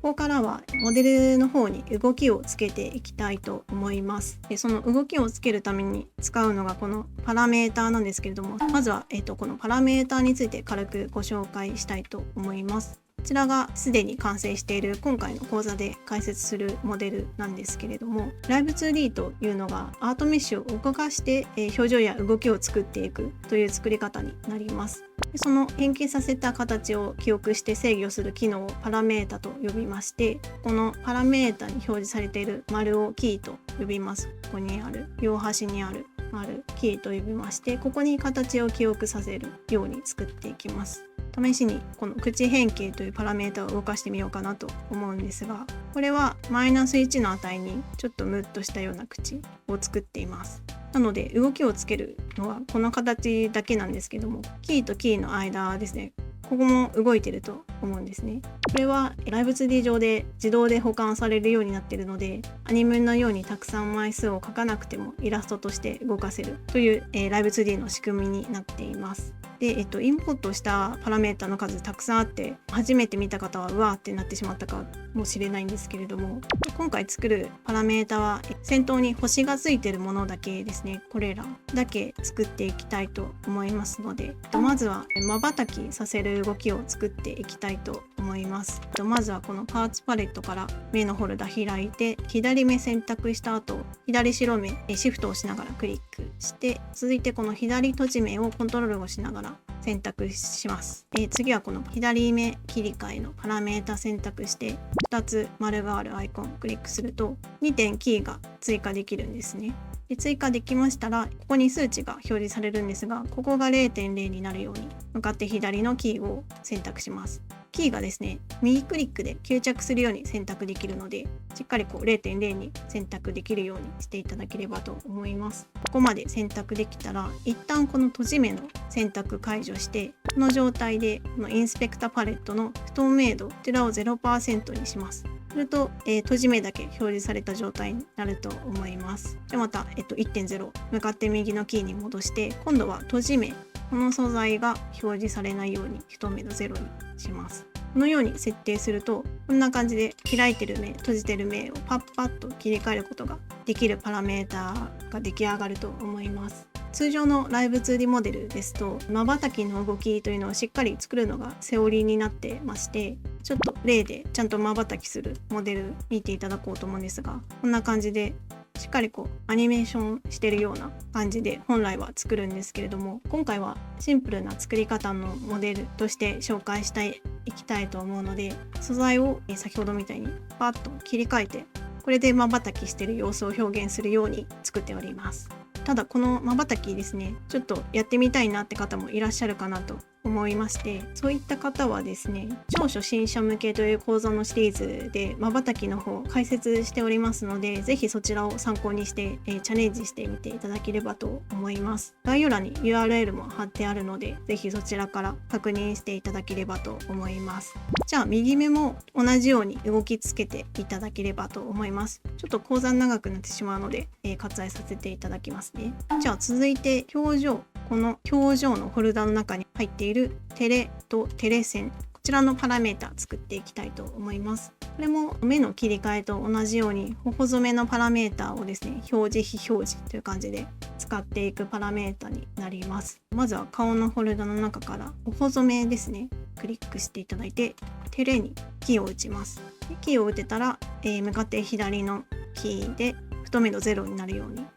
ここからはモデルの方に動きをつけていきたいと思います。その動きをつけるために使うのがこのパラメーターなんですけれども、まずは、このパラメーターについて軽くご紹介したいと思います。こちらがすでに完成している今回の講座で解説するモデルなんですけれども、Live2D というのがアートメッシュを動かして表情や動きを作っていくという作り方になります。その変形させた形を記憶して制御する機能をパラメータと呼びまして、このパラメータに表示されている丸をキーと呼びます。ここにある両端にある丸キーと呼びまして、ここに形を記憶させるように作っていきます。試しにこの口変形というパラメータを動かしてみようかなと思うんですが、これはマイナス1の値にちょっとムッとしたような口を作っています。なので動きをつけるのはこの形だけなんですけども、キーとキーの間ですね、ここも動いてると思うんですね。これは Live2D 上で自動で保管されるようになっているので、アニメのようにたくさん枚数を書かなくてもイラストとして動かせるという、Live2D の仕組みになっています。で、インポートしたパラメータの数たくさんあって、初めて見た方はうわーってなってしまったかもしれないんですけれども、今回作るパラメータは先頭に星がついているものだけですね、これらだけ作っていきたいと思いますので、まずは瞬きさせる動きを作っていきたいと思います。まずはこのパーツパレットから目のホルダ開いて、左目選択した後、左白目シフトをしながらクリックして、続いてこの左閉じ目をコントロールをしながら選択します。次はこの左目切り替えのパラメータ選択して2つ丸があるアイコンをクリックすると2点キーが追加できるんですね。で追加できましたら、ここに数値が表示されるんですが、ここが 0.0 になるように向かって左のキーを選択します。キーがですね、右クリックで吸着するように選択できるので、しっかりこう 0.0 に選択できるようにしていただければと思います。ここまで選択できたら、一旦この閉じ目の選択解除して、この状態でこのインスペクタパレットの不透明度、こちらを 0% にします。すると、閉じ目だけ表示された状態になると思います。じゃあまた、1.0 向かって右のキーに戻して、今度は閉じ目、この素材が表示されないように不透明度0にします。このように設定すると、こんな感じで開いてる目、閉じてる目をパッパッと切り替えることができるパラメータが出来上がると思います。通常の Live2D モデルですと、瞬きの動きというのをしっかり作るのがセオリーになってまして、ちょっと例でちゃんと瞬きするモデル見ていただこうと思うんですが、こんな感じでしっかりこうアニメーションしてるような感じで本来は作るんですけれども、今回はシンプルな作り方のモデルとして紹介していきたいと思うので、素材を先ほどみたいにパッと切り替えて、これで瞬きしてる様子を表現するように作っております。ただこの瞬きですね、ちょっとやってみたいなって方もいらっしゃるかなと思いまして、そういった方はですね、超初心者向けという講座のシリーズで瞬きの方解説しておりますので、ぜひそちらを参考にして、チャレンジしてみていただければと思います。概要欄に URL も貼ってあるので、ぜひそちらから確認していただければと思います。じゃあ右目も同じように動きつけていただければと思います。ちょっと講座長くなってしまうので、割愛させていただきますね。じゃあ続いて表情、この表情のフォルダの中に入っているテレとテレ線、こちらのパラメータ作っていきたいと思います。これも目の切り替えと同じように頬染めのパラメータをですね、表示非表示という感じで使っていくパラメータになります。まずは顔のフォルダの中から頬染めですね、クリックしていただいてテレにキーを打ちます。キーを打てたら、向かって左のキーで不透明度0になるように、こ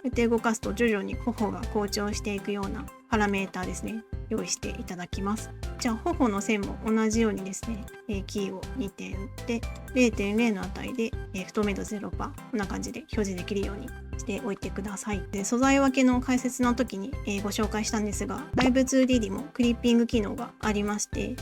うやって動かすと徐々に頬が好調していくようなパラメータですね、用意していただきます。じゃあ頬の線も同じようにですね、キーを2点打って 0.0 の値で、不透明度 0%、 こんな感じで表示できるようにしておいてください。で、素材分けの解説の時に、ご紹介したんですが、Live2D にもクリッピング機能がありまして、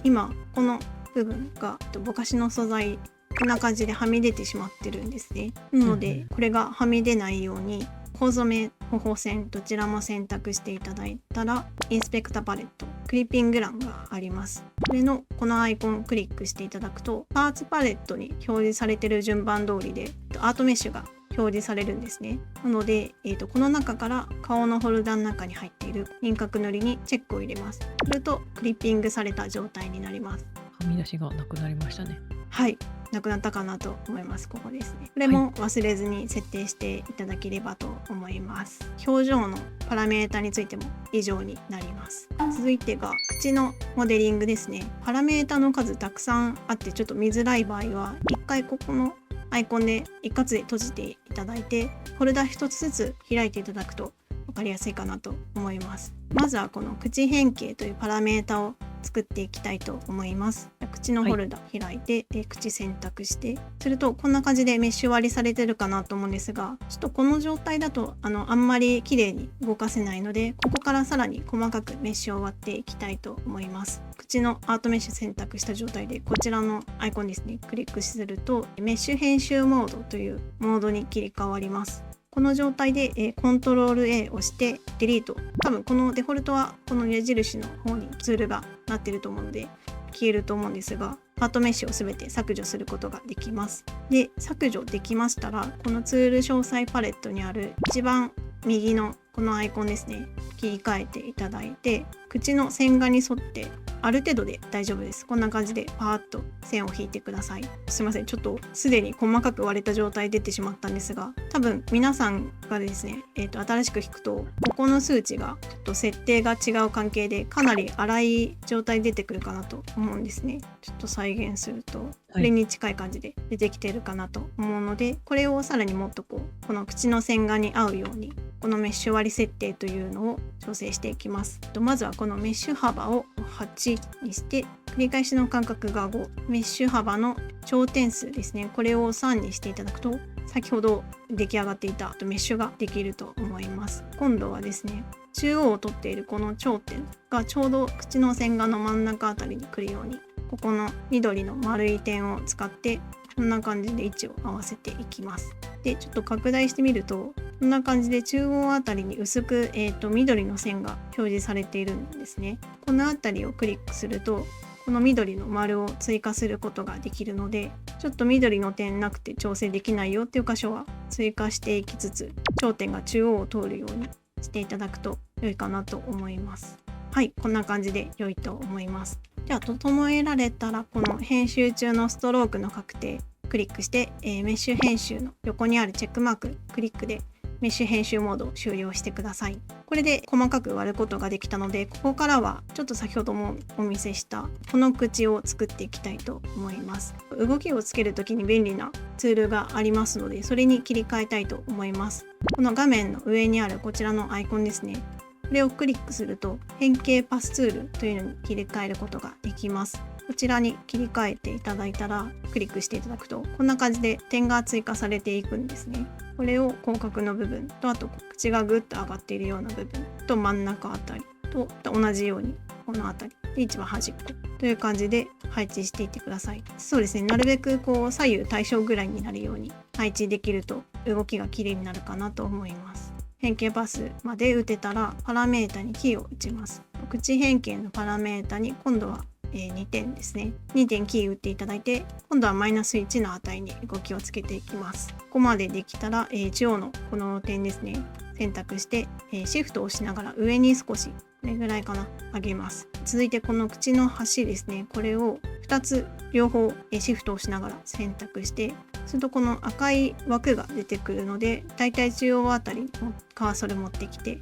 今この部分がぼかしの素材こんな感じではみ出てしまってるんですね。なのでこれがはみ出ないように頬染め、頬線どちらも選択していただいたら、インスペクタパレットクリッピング欄があります。これのこのアイコンをクリックしていただくと、パーツパレットに表示されている順番通りでアートメッシュが表示されるんですね。なので、この中から顔のフォルダの中に入っている輪郭塗りにチェックを入れます。するとクリッピングされた状態になります。はみ出しがなくなりましたね。はい、なくなったかなと思います。ここですね。これも忘れずに設定していただければと思います。表情のパラメータについても以上になります。続いてが口のモデリングですね。パラメータの数たくさんあってちょっと見づらい場合は一回ここのアイコンで一括で閉じていただいてフォルダ一つずつ開いていただくと分かりやすいかなと思います。まずはこの口変形というパラメータを作っていきたいと思います。口のフォルダ開いて、口選択してするとこんな感じでメッシュ割りされてるかなと思うんですが、ちょっとこの状態だとあんまり綺麗に動かせないので、ここからさらに細かくメッシュを割っていきたいと思います。口のアートメッシュ選択した状態でこちらのアイコンですね、クリックするとメッシュ編集モードというモードに切り替わります。この状態で、コントロール A を押してデリート。多分このデフォルトはこの矢印の方にツールがなっていると思うので消えると思うんですが、アートメッシュをすべて削除することができます。で、削除できましたらこのツール詳細パレットにある一番右のこのアイコンですね、切り替えていただいて口の線画に沿ってある程度で大丈夫です。こんな感じでパーッと線を引いてください。すいません、ちょっとすでに細かく割れた状態出てしまったんですが、多分皆さんがですね、新しく引くとここの数値がちょっと設定が違う関係でかなり粗い状態出てくるかなと思うんですね。ちょっと再現するとこれに近い感じで出てきてるかなと思うので、これをさらにもっとこの口の線画に合うようにこのメッシュ割り設定というのを調整していきます。まずはこのメッシュ幅を8にして繰り返しの間隔が5、メッシュ幅の頂点数ですね、これを3にしていただくと先ほど出来上がっていたメッシュができると思います。今度はですね、中央を取っているこの頂点がちょうど口の線画の真ん中あたりに来るように、ここの緑の丸い点を使ってこんな感じで位置を合わせていきます。で、ちょっと拡大してみるとこんな感じで中央あたりに薄く、緑の線が表示されているんですね。このあたりをクリックするとこの緑の丸を追加することができるので、ちょっと緑の点なくて調整できないよっていう箇所は追加していきつつ頂点が中央を通るようにしていただくと良いかなと思います。はい、こんな感じで良いと思います。では整えられたらこの編集中のストロークの確定クリックして、メッシュ編集の横にあるチェックマーククリックでメッシュ編集モードを終了してください。これで細かく割ることができたので、ここからはちょっと先ほどもお見せしたこの口を作っていきたいと思います。動きをつけるときに便利なツールがありますので、それに切り替えたいと思います。この画面の上にあるこちらのアイコンですね、これをクリックすると変形パスツールというのに切り替えることができます。こちらに切り替えていただいたらクリックしていただくとこんな感じで点が追加されていくんですね。これを広角の部分と、あと口がぐっと上がっているような部分と真ん中あたりと同じようにこのあたりで一番端っこという感じで配置していってください。そうですね、なるべく左右対称ぐらいになるように配置できると動きが綺麗になるかなと思います。変形パスまで打てたらパラメータにキーを打ちます。口変形のパラメータに今度は2点ですね。2点キー打っていただいて、今度はマイナス1の値に動きをつけていきます。ここまでできたら、中央のこの点ですね、選択して、シフトを押しながら上に少しこれぐらいかな上げます。続いてこの口の端ですね、これを2つ両方シフトを押しながら選択してするとこの赤い枠が出てくるので、だいたい中央あたりにカーソル持ってきて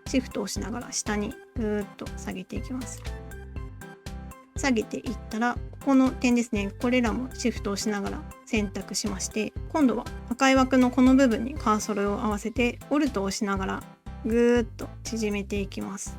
シフトを押しながら下にぐーっと下げていきます。下げていったらここの点ですね、これらもシフトをしながら選択しまして、今度は赤い枠のこの部分にカーソルを合わせてオルトを押しながらぐーっと縮めていきます。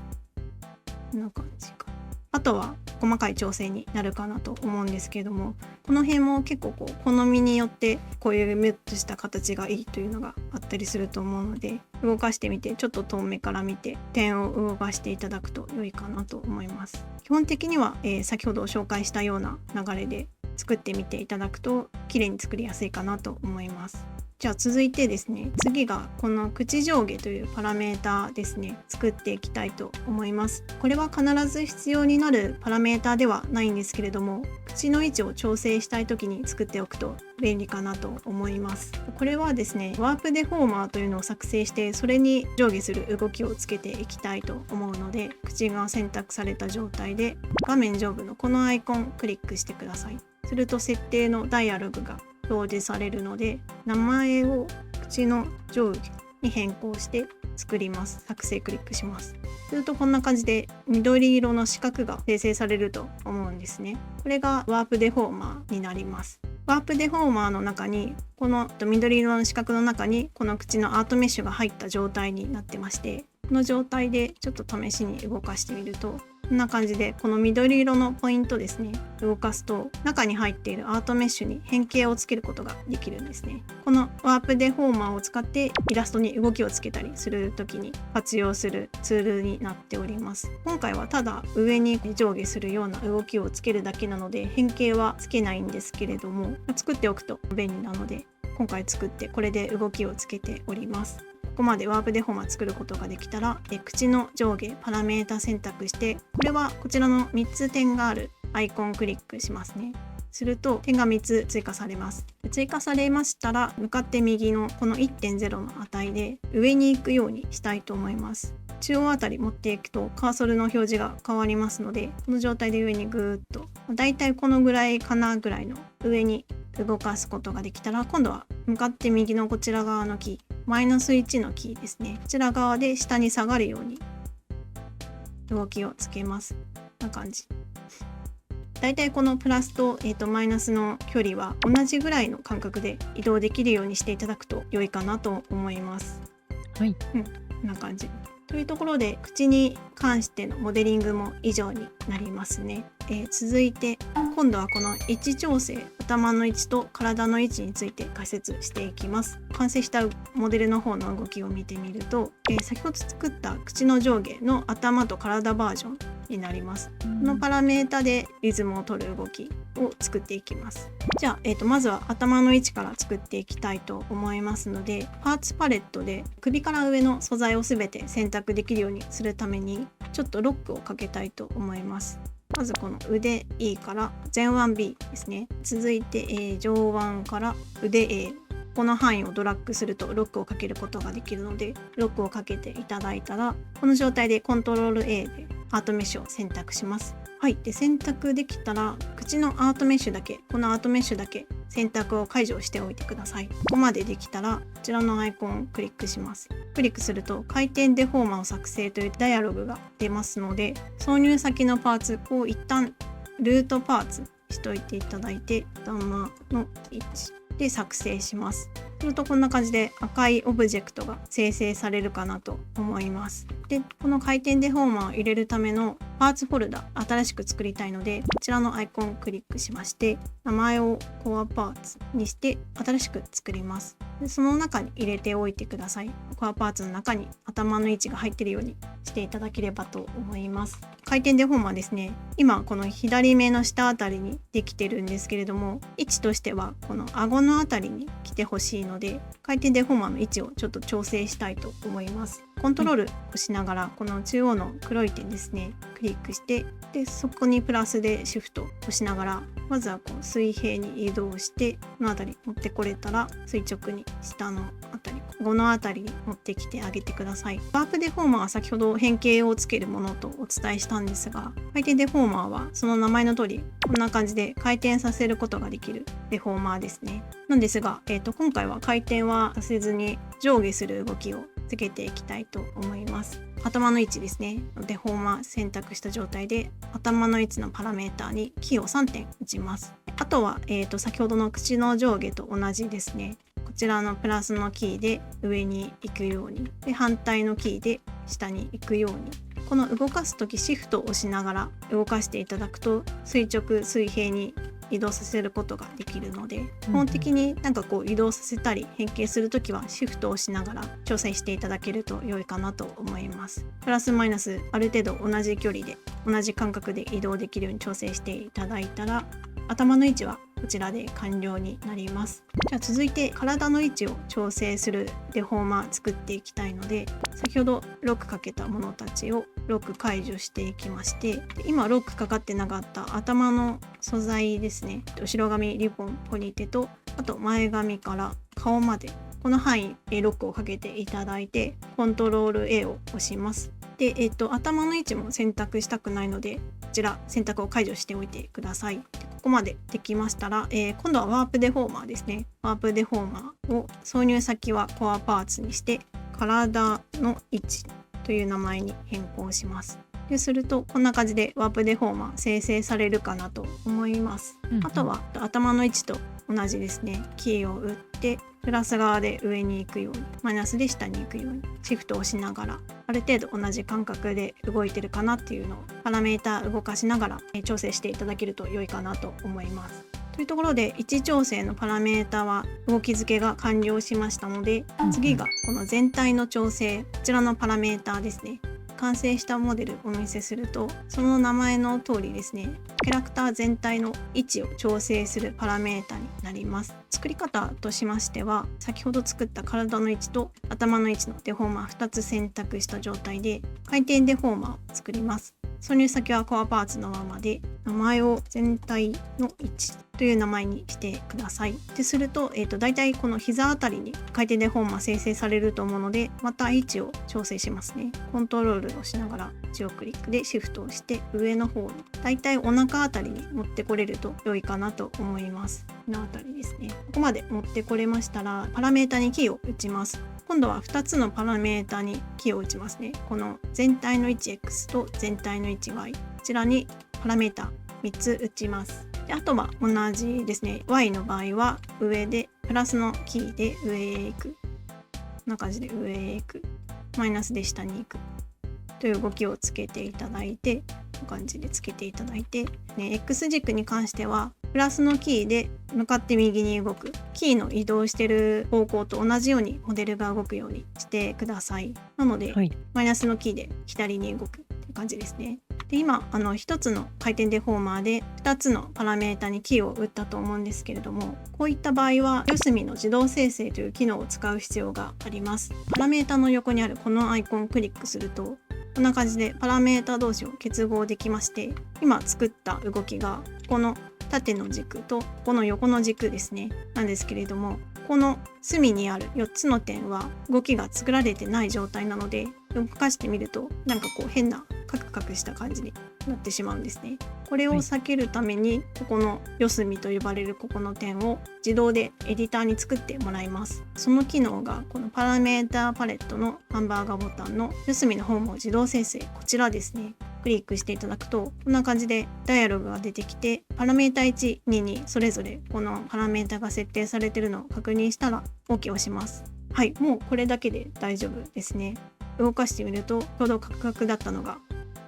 こんな感じか。あとは細かい調整になるかなと思うんですけれども、この辺も結構好みによってこういうムッとした形がいいというのがあったりすると思うので、動かしてみてちょっと遠目から見て点を動かしていただくと良いかなと思います。基本的には、先ほど紹介したような流れで作ってみていただくと綺麗に作りやすいかなと思います。じゃあ続いてですね、次がこの口上下というパラメータですね、作っていきたいと思います。これは必ず必要になるパラメータではないんですけれども、口の位置を調整したい時に作っておくと便利かなと思います。これはですね、ワープデフォーマーというのを作成してそれに上下する動きをつけていきたいと思うので、口が選択された状態で画面上部のこのアイコンクリックしてください。すると設定のダイアログが表示されるので、名前を口の上下に変更して作ります。作成クリックします。するとこんな感じで緑色の四角が生成されると思うんですね。これがワープデフォーマーになります。ワープデフォーマーの中に、この緑色の四角の中にこの口のアートメッシュが入った状態になってまして、この状態でちょっと試しに動かしてみると、こんな感じでこの緑色のポイントですね、動かすと中に入っているアートメッシュに変形をつけることができるんですね。このワープデフォーマーを使ってイラストに動きをつけたりする時に活用するツールになっております。今回はただ上に上下するような動きをつけるだけなので変形はつけないんですけれども、作っておくと便利なので今回作ってこれで動きをつけております。ここまでワープデフォーマー作ることができたら、口の上下パラメータ選択して、これはこちらの3つ点があるアイコンクリックしますね。すると点が3つ追加されます。追加されましたら、向かって右のこの 1.0 の値で上に行くようにしたいと思います。中央あたり持っていくとカーソルの表示が変わりますので、この状態で上にぐーっと、だいたいこのぐらいかなぐらいの上に動かすことができたら、今度は向かって右のこちら側のキー、マイナス1のキーですね。こちら側で下に下がるように動きをつけます。こんな感じ。だいたいこのプラスと、マイナスの距離は同じぐらいの間隔で移動できるようにしていただくと良いかなと思います。はい。こんな感じ。というところで口に関してのモデリングも以上になりますね。続いて今度はこの位置調整、頭の位置と体の位置について解説していきます。完成したモデルの方の動きを見てみると、先ほど作った口の上下の頭と体バージョンになります。このパラメータでリズムを取る動きを作っていきます。じゃあ、まずは頭の位置から作っていきたいと思いますので、パーツパレットで首から上の素材を全て選択できるようにするためにちょっとロックをかけたいと思います。まずこの腕 E から前腕 B ですね。続いて、上腕から腕 A、この範囲をドラッグするとロックをかけることができるので、ロックをかけていただいたら、この状態でコントロール A でアートメッシュを選択します。はい。で、選択できたら、口のアートメッシュだけ、このアートメッシュだけ選択を解除しておいてください。ここまでできたら、こちらのアイコンをクリックします。クリックすると、回転デフォーマーを作成というダイアログが出ますので、挿入先のパーツを一旦ルートパーツしといていただいて、頭の位置で作成します。するとこんな感じで赤いオブジェクトが生成されるかなと思います。で、この回転デフォーマーを入れるためのパーツフォルダ新しく作りたいので、こちらのアイコンをクリックしまして、名前をコアパーツにして新しく作ります。で、その中に入れておいてください。コアパーツの中に頭の位置が入っているようにしていただければと思います。回転デフォーマーですね。今この左目の下あたりにできてるんですけれども、位置としてはこの顎のあたりに来てほしいので、回転デフォーマーの位置をちょっと調整したいと思います。コントロールをしながら、この中央の黒い点ですね、クリックして、でそこにプラスでシフトをしながら、まずはこう水平に移動して、この辺り持ってこれたら垂直に下のあたり、顎のあたりに持ってきてあげてください。ワープデフォーマーは先ほど変形をつけるものとお伝えしたんですが、回転デフォーマーはその名前の通りこんな感じで回転させることができるデフォーマーですね。なんですが、今回は回転はさせずに上下する動きをつけていきたいと思います。頭の位置ですね。デフォーマー選択した状態で頭の位置のパラメーターにキーを3点打ちます。あとは、先ほどの口の上下と同じですね。こちらのプラスのキーで上に行くように、で反対のキーで下に行くように、この動かすときシフトを押しながら動かしていただくと垂直水平に移動させることができるので、基本的になんかこう移動させたり変形するときはシフトを押しながら調整していただけると良いかなと思います。プラスマイナスある程度同じ距離で同じ間隔で移動できるように調整していただいたら、頭の位置はこちらで完了になります。じゃあ続いて体の位置を調整するデフォーマー作っていきたいので、先ほどロックかけたものたちをロック解除していきまして、今ロックかかってなかった頭の素材ですね、後ろ髪、リボン、ポニテと、あと前髪から顔までこの範囲ロックをかけていただいて、コントロール A を押します。で、頭の位置も選択したくないので、こちら選択を解除しておいてください。こここまでできましたら、今度はワープデフォーマーですね。ワープデフォーマーを挿入先はコアパーツにして、体の位置という名前に変更します。でするとこんな感じでワープデフォーマー生成されるかなと思います。あとは頭の位置と同じですね。キーを打ってプラス側で上に行くように、マイナスで下に行くようにシフトを押しながら、ある程度同じ感覚で動いてるかなっていうのをパラメータ動かしながら調整していただけると良いかなと思います。というところで位置調整のパラメータは動き付けが完了しましたので、次がこの全体の調整、こちらのパラメータですね。完成したモデルをお見せすると、その名前の通りですね、キャラクター全体の位置を調整するパラメータになります。作り方としましては、先ほど作った体の位置と頭の位置のデフォーマー2つ選択した状態で回転デフォーマーを作ります。挿入先はコアパーツのままで、名前を全体の位置という名前にしてください。ですると、だいたいこの膝あたりに回転デフォーマー生成されると思うので、また位置を調整しますね。コントロールをしながら位置をクリックでシフトをして上の方に、だいたいお腹あたりに持ってこれると良いかなと思います。このあたりですね。ここまで持ってこれましたら、パラメータにキーを打ちます。今度は2つのパラメータにキーを打ちますね。この全体の位置 X と全体の位置 Y、こちらにパラメータ3つ打ちます。であとは同じですね。 Y の場合は上でプラスのキーで上へ行く、こんな感じで上へ行く、マイナスで下に行くという動きをつけていただいて、こんな感じでつけていただいて、X 軸に関してはプラスのキーで向かって右に動く、キーの移動している方向と同じようにモデルが動くようにしてください。なので、マイナスのキーで左に動くって感じですね。で今1つの回転デフォーマーで2つのパラメータにキーを打ったと思うんですけれども、こういった場合は四隅の自動生成という機能を使う必要があります。パラメータの横にあるこのアイコンをクリックすると、こんな感じでパラメータ同士を結合できまして、今作った動きがこの縦の軸とこの横の軸ですねなんですけれども、この隅にある4つの点は動きが作られてない状態なので、動かしてみるとなんかこう変なカクカクした感じになってしまうんですね。これを避けるために、ここの四隅と呼ばれるここの点を自動でエディターに作ってもらいます。その機能がこのパラメータパレットのハンバーガーボタンの四隅の方も自動生成、こちらですね。クリックしていただくとこんな感じでダイアログが出てきて、パラメータ1、2にそれぞれこのパラメータが設定されているのを確認したら OK をします。はい、もうこれだけで大丈夫ですね。動かしてみるとちょうどカクカクだったのが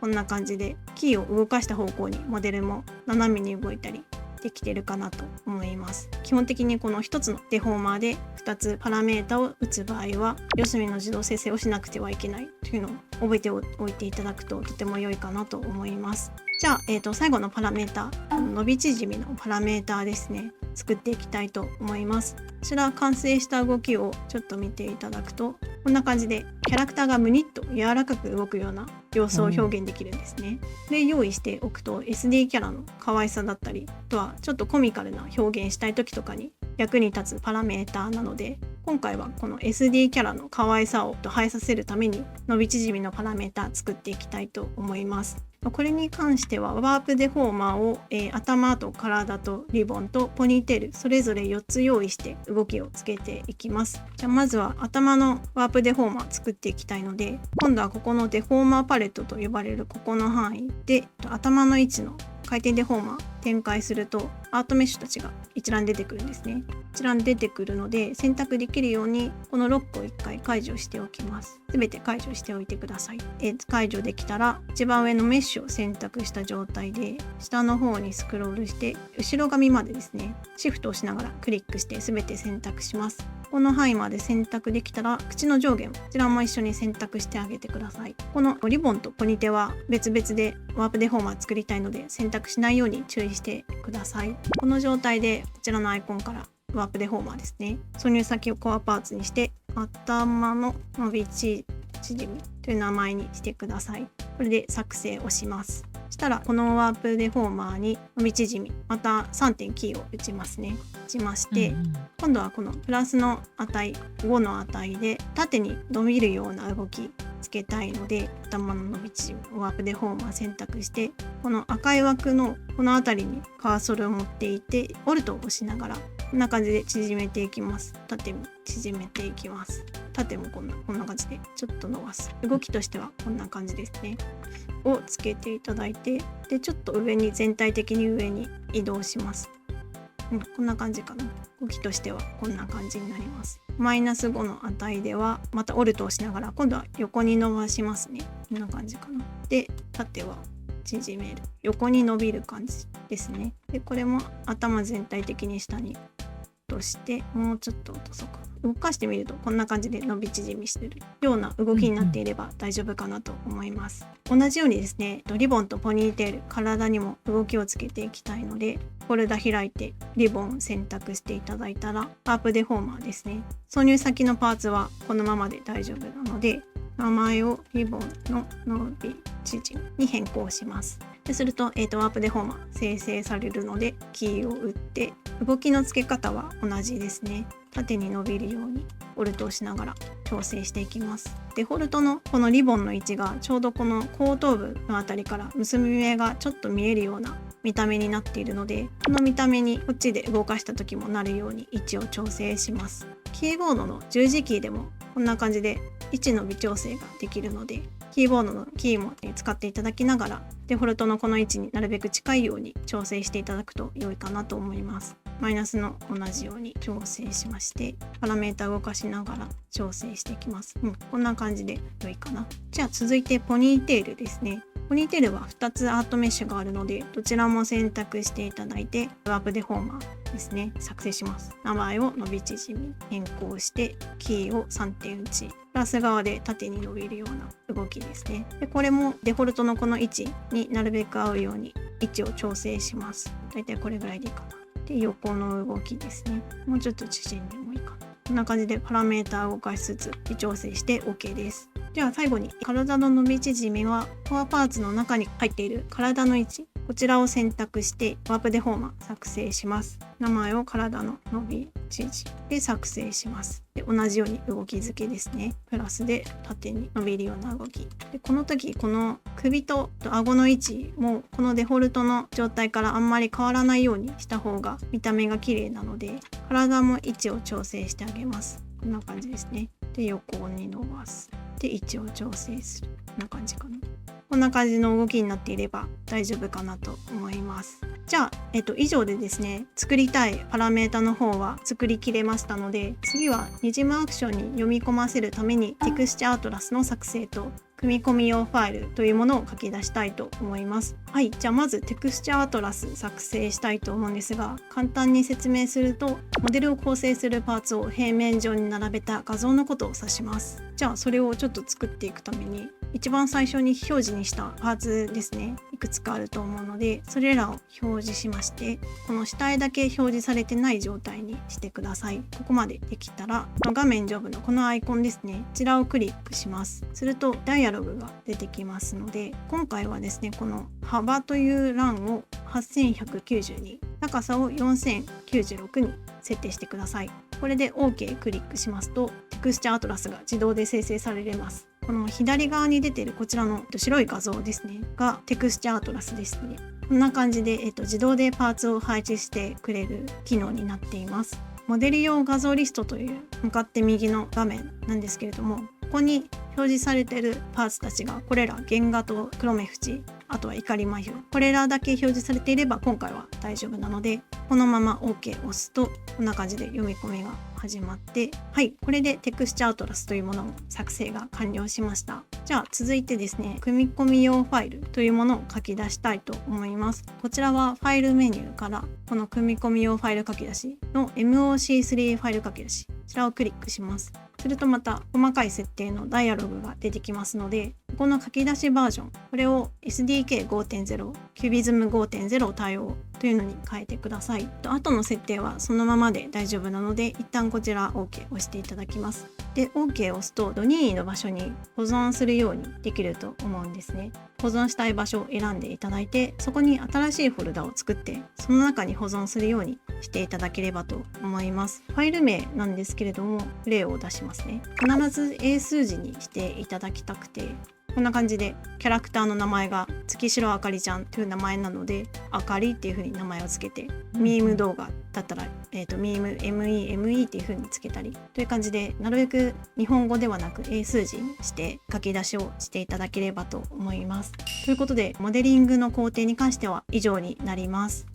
こんな感じで、キーを動かした方向にモデルも斜めに動いたりできてるかなと思います。基本的にこの1つのデフォーマーで2つパラメータを打つ場合は四隅の自動生成をしなくてはいけないというのを覚えておいていただくととても良いかなと思います。じゃあ、最後のパラメータ、伸び縮みのパラメータですね、作っていきたいと思います。こちら完成した動きをちょっと見ていただくと、こんな感じでキャラクターがムニッと柔らかく動くような様子を表現できるんですね。で用意しておくと SD キャラの可愛さだったり、あとはちょっとコミカルな表現したい時とかに役に立つパラメーターなので、今回はこの SD キャラの可愛さを映えさせるために伸び縮みのパラメータ作っていきたいと思います。これに関してはワープデフォーマーを、頭と体とリボンとポニーテールそれぞれ4つ用意して動きをつけていきます。じゃあまずは頭のワープデフォーマー作っていきたいので、今度はここのデフォーマーパレットと呼ばれるここの範囲で頭の位置の回転デフォーマー展開するとアートメッシュたちが一覧出てくるんですね。一覧出てくるので選択できるようにこのロックを1回解除しておきます。すべて解除しておいてください。解除できたら一番上のメッシュを選択した状態で下の方にスクロールして後ろ髪までですね、シフトをしながらクリックしてすべて選択します。この範囲まで選択できたら口の上下をこちらも一緒に選択してあげてください。このリボンとポニテは別々でワープデフォーマー作りたいので選択しないように注意してください。この状態でこちらのアイコンからワープデフォーマーですね、挿入先をコアパーツにして頭の伸び縮みという名前にしてください。これで作成をします。そしたらこのワープデフォーマーに伸び縮みまた3点キーを打ちますね。打ちまして、今度はこのプラスの値5の値で縦に伸びるような動きけたいので、頭の伸び縮みワープデフォーマー選択して、この赤い枠のこの辺りにカーソルを持っていて、オルトを押しながらこんな感じで縮めていきます。縦も縮めていきます。縦もこんな感じでちょっと伸ばす。動きとしてはこんな感じですね。をつけていただいて、でちょっと上に全体的に上に移動します。こんな感じかな。動きとしてはこんな感じになります。マイナス5の値ではまたオルトをしながら今度は横に伸ばしますね。こんな感じかな。で縦は縮める。横に伸びる感じですね。でこれも頭全体的に下に落として、もうちょっと落とそうかな。動かしてみるとこんな感じで伸び縮みしてるような動きになっていれば大丈夫かなと思います。同じようにですね、リボンとポニーテール、体にも動きをつけていきたいので、フォルダ開いてリボン選択していただいたらワープデフォーマーですね。挿入先のパーツはこのままで大丈夫なので、名前をリボンの伸び縮みに変更します。ですると、ワープデフォーマー生成されるので、キーを打って動きの付け方は同じですね。縦に伸びるようにオルトをしながら調整していきます。デフォルトのこのリボンの位置がちょうどこの後頭部のあたりから結び目がちょっと見えるような見た目になっているので、この見た目にこっちで動かした時もなるように位置を調整します。キーボードの十字キーでもこんな感じで位置の微調整ができるので、キーボードのキーも使っていただきながらデフォルトのこの位置になるべく近いように調整していただくと良いかなと思います。マイナスの同じように調整しまして、パラメータ動かしながら調整していきます。こんな感じで良いかな。じゃあ続いてポニーテールですね。ポニーテールは2つアートメッシュがあるので、どちらも選択していただいてワープデフォーマーですね、作成します。名前を伸び縮み変更して、キーを 3.1 プラス側で縦に伸びるような動きですね。でこれもデフォルトのこの位置になるべく合うように位置を調整します。だいたいこれぐらいでいいかな。で横の動きですね、もうちょっと縮んでもいいかな。こんな感じでパラメータ動かしつつ微調整して OK です。じゃあ最後に体の伸び縮みはコアパーツの中に入っている体の位置、こちらを選択してワープデフォーマー作成します。名前を体の伸び縮みで作成します。で同じように動き付けですね。プラスで縦に伸びるような動きで、この時この首と顎の位置もこのデフォルトの状態からあんまり変わらないようにした方が見た目が綺麗なので、体も位置を調整してあげます。こんな感じですね。で横に伸ばす。で位置を調整する。こんな感じかな。こんな感じの動きになっていれば大丈夫かなと思います。じゃあ、以上でですね、作りたいパラメータの方は作りきれましたので、次はにじむアクションに読み込ませるためにテクスチャーアトラスの作成と組み込み用ファイルというものを書き出したいと思います。はい、じゃあまずテクスチャーアトラス作成したいと思うんですが、簡単に説明すると、モデルを構成するパーツを平面上に並べた画像のことを指します。じゃあそれをちょっと作っていくために、一番最初に表示にしたパーツですね、いくつかあると思うので、それらを表示しまして、この下絵だけ表示されてない状態にしてください。ここまでできたら画面上部のこのアイコンですね、こちらをクリックします。するとダイアログが出てきますので、今回はですね、この幅という欄を8192、高さを4096に設定してください。これで OK クリックしますと、テクスチャーアトラスが自動で生成されます。この左側に出ているこちらの白い画像ですねがテクスチャーアトラスですね。こんな感じで、自動でパーツを配置してくれる機能になっています。モデル用画像リストという向かって右の画面なんですけれども、ここに表示されているパーツたちがこれら原画と黒目縁、あとは怒り眉、これらだけ表示されていれば今回は大丈夫なので、このまま OK を押すとこんな感じで読み込みが始まって、はい、これでテクスチャーアトラスというものの作成が完了しました。じゃあ続いてですね、組み込み用ファイルというものを書き出したいと思います。こちらはファイルメニューからこの組み込み用ファイル書き出しの MOC3 ファイル書き出し、こちらをクリックします。するとまた細かい設定のダイアログが出てきますので、この書き出しバージョン、これを SDK5.0、Cubism 5.0 対応というのに変えてください。後の設定はそのままで大丈夫なので、一旦こちら OK を押していただきます。で OK を押すと任意の場所に保存するようにできると思うんですね。保存したい場所を選んでいただいて、そこに新しいフォルダを作ってその中に保存するようにしていただければと思います。ファイル名なんですけれども、例を出しますね。必ず英数字にしていただきたくて、こんな感じでキャラクターの名前が月城あかりちゃんという名前なので、あかりっていう風に名前をつけて、ミーム動画だったら、ミーム MEME っていう風につけたりという感じで、なるべく日本語ではなく英数字にして書き出しをしていただければと思います。ということで、モデリングの工程に関しては以上になります。